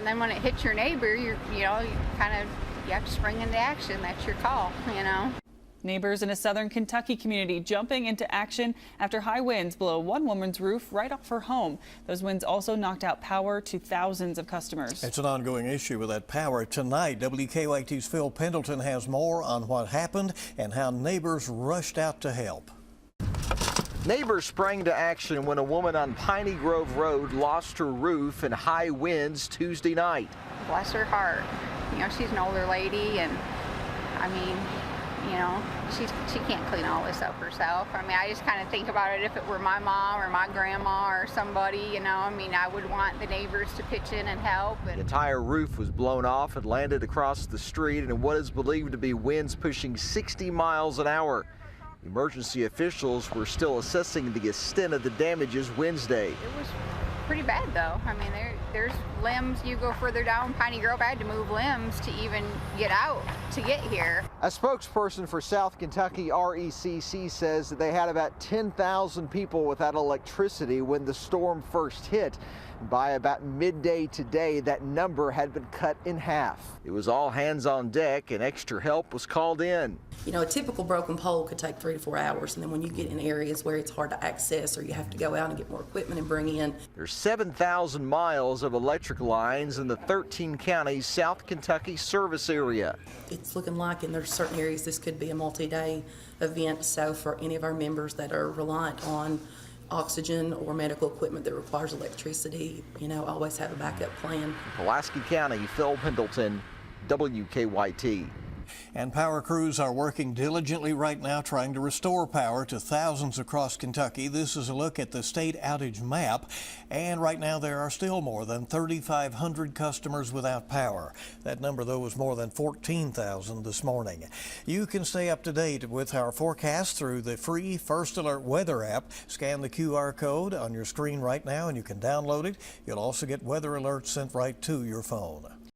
and then when it hits your neighbor, you have to spring into action. That's your call, you know. Neighbors in a southern Kentucky community jumping into action after high winds blow one woman's roof right off her home. Those winds also knocked out power to thousands of customers. It's an ongoing issue with that power. Tonight, WKYT's Phil Pendleton has more on what happened and how neighbors rushed out to help. Neighbors sprang to action when a woman on Piney Grove Road lost her roof in high winds Tuesday night. Bless her heart. You know, she's an older lady, and I mean, you know, she can't clean all this up herself. I mean, I just kind of think about it, if it were my mom or my grandma or somebody, you know, I mean, I would want the neighbors to pitch in and help. The entire roof was blown off and landed across the street in what is believed to be winds pushing 60 miles an hour. Emergency officials were still assessing the extent of the damages Wednesday. It was pretty bad, though. I mean, there's limbs. You go further down Piney Grove, I had to move limbs to even get out to get here. A spokesperson for South Kentucky RECC says that they had about 10,000 people without electricity when the storm first hit. By about midday today, that number had been cut in half. It was all hands on deck and extra help was called in. You know, a typical broken pole could take 3 to 4 hours, and then when you get in areas where it's hard to access or you have to go out and get more equipment and bring in. There's 7,000 miles of electric lines in the 13 counties South Kentucky service area. It's looking like, and there's certain areas this could be a multi-day event, so for any of our members that are reliant on oxygen or medical equipment that requires electricity, you know, always have a backup plan. In Pulaski County, Phil Pendleton, WKYT. And power crews are working diligently right now trying to restore power to thousands across Kentucky. This is a look at the state outage map. And right now there are still more than 3,500 customers without power. That number, though, was more than 14,000 this morning. You can stay up to date with our forecast through the free First Alert weather app. Scan the QR code on your screen right now and you can download it. You'll also get weather alerts sent right to your phone.